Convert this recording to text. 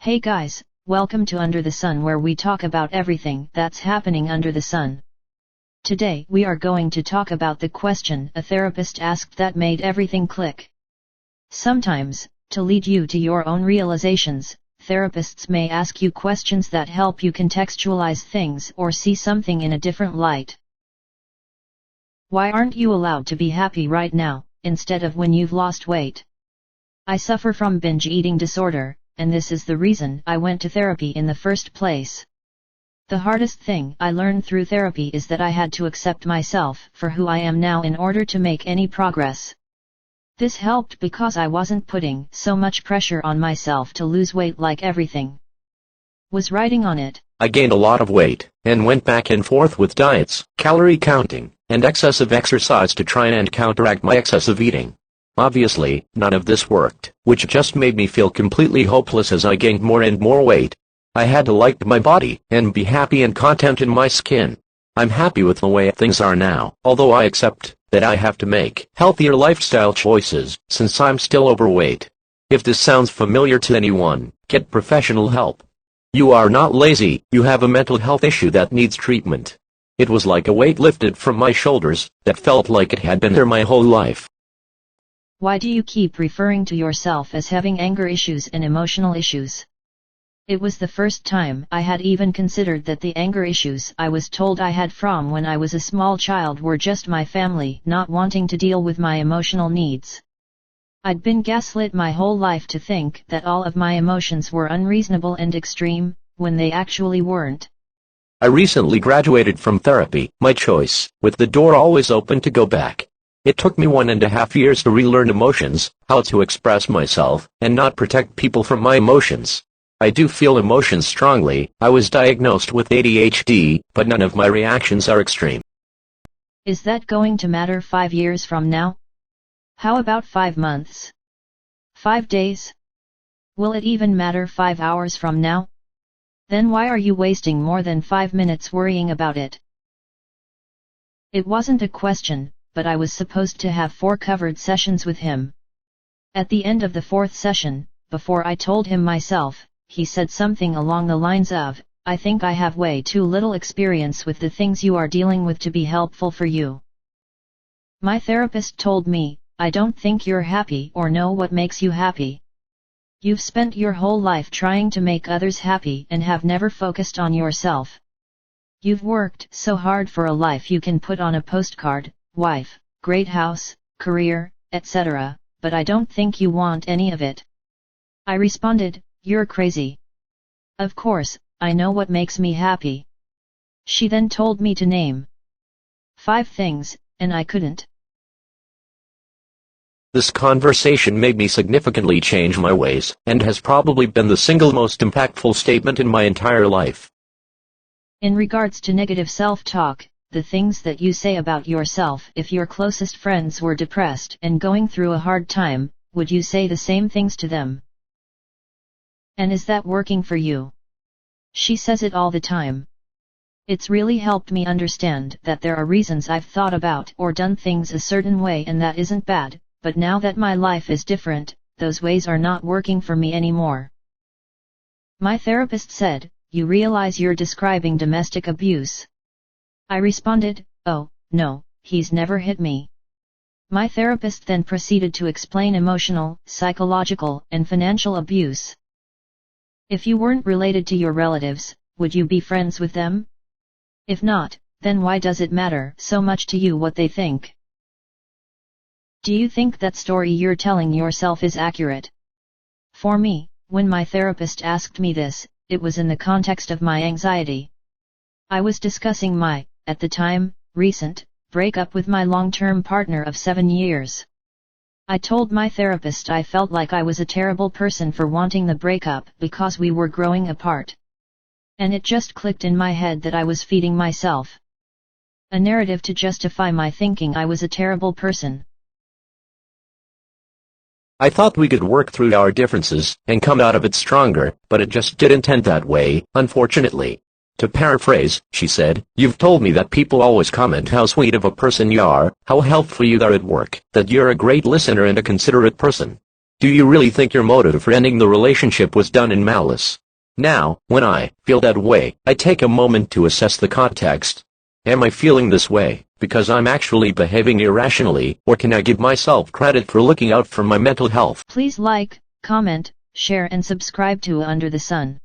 Hey guys, welcome to Under the Sun, where we talk about everything that's happening under the sun. Today we are going to talk about the question a therapist asked that made everything click. Sometimes, to lead you to your own realizations, therapists may ask you questions that help you contextualize things or see something in a different light. Why aren't you allowed to be happy right now, instead of when you've lost weight? I suffer from binge eating disorder, and this is the reason I went to therapy in the first place. The hardest thing I learned through therapy is that I had to accept myself for who I am now in order to make any progress. This helped because I wasn't putting so much pressure on myself to lose weight like everything was riding on it. I gained a lot of weight, and went back and forth with diets, calorie counting, and excessive exercise to try and counteract my excessive eating. Obviously, none of this worked, which just made me feel completely hopeless as I gained more and more weight. I had to like my body, and be happy and content in my skin. I'm happy with the way things are now, although I accept that I have to make healthier lifestyle choices, since I'm still overweight. If this sounds familiar to anyone, get professional help. You are not lazy, you have a mental health issue that needs treatment. It was like a weight lifted from my shoulders, that felt like it had been there my whole life. Why do you keep referring to yourself as having anger issues and emotional issues? It was the first time I had even considered that the anger issues I was told I had from when I was a small child were just my family not wanting to deal with my emotional needs. I'd been gaslit my whole life to think that all of my emotions were unreasonable and extreme, when they actually weren't. I recently graduated from therapy, my choice, with the door always open to go back. It took me 1.5 years to relearn emotions, how to express myself, and not protect people from my emotions. I do feel emotions strongly. I was diagnosed with ADHD, but none of my reactions are extreme. Is that going to matter 5 years from now? How about 5 months? 5 days? Will it even matter 5 hours from now? Then why are you wasting more than 5 minutes worrying about it? It wasn't a question, but I was supposed to have 4 covered sessions with him. At the end of the 4th session, before I told him myself, he said something along the lines of, "I think I have way too little experience with the things you are dealing with to be helpful for you." My therapist told me, "I don't think you're happy or know what makes you happy. You've spent your whole life trying to make others happy and have never focused on yourself. You've worked so hard for a life you can put on a postcard, wife, great house, career, etc., but I don't think you want any of it." I responded, "You're crazy. Of course, I know what makes me happy." She then told me to name 5 things, and I couldn't. This conversation made me significantly change my ways, and has probably been the single most impactful statement in my entire life. In regards to negative self-talk, the things that you say about yourself, if your closest friends were depressed and going through a hard time, would you say the same things to them? And is that working for you? She says it all the time. It's really helped me understand that there are reasons I've thought about or done things a certain way, and that isn't bad, but now that my life is different, those ways are not working for me anymore. My therapist said, "You realize you're describing domestic abuse?" I responded, "Oh, no, he's never hit me." My therapist then proceeded to explain emotional, psychological, and financial abuse. If you weren't related to your relatives, would you be friends with them? If not, then why does it matter so much to you what they think? Do you think that story you're telling yourself is accurate? For me, when my therapist asked me this, it was in the context of my anxiety. I was discussing my, at the time, recent breakup with my long-term partner of 7 years. I told my therapist I felt like I was a terrible person for wanting the breakup because we were growing apart. And it just clicked in my head that I was feeding myself a narrative to justify my thinking I was a terrible person. I thought we could work through our differences, and come out of it stronger, but it just didn't end that way, unfortunately. To paraphrase, she said, "You've told me that people always comment how sweet of a person you are, how helpful you are at work, that you're a great listener and a considerate person. Do you really think your motive for ending the relationship was done in malice? Now, when I feel that way, I take a moment to assess the context. Am I feeling this way because I'm actually behaving irrationally, or can I give myself credit for looking out for my mental health? Please like, comment, share and subscribe to Under the Sun.